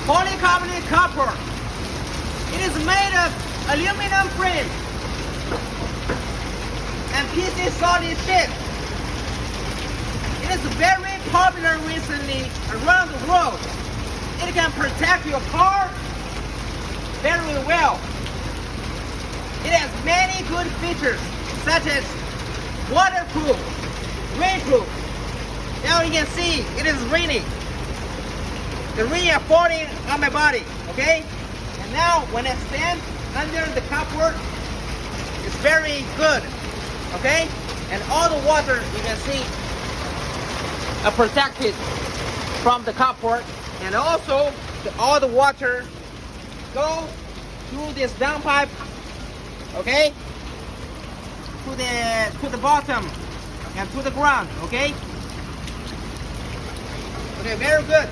polycarbonate carport. It is made of aluminum frame and PC solid shape. It is very popular recently around the world. It can protect your car very well. It has many good features such as waterproof, rainproof. Now you can see it is raining. The rain is falling on my body, okay? And now when I stand under the carport, it's very good, okay? And all the water you can see are protected from the carport, and also all the water go through this downpipe, okay, to the bottom and to the ground, okay? Okay, very good.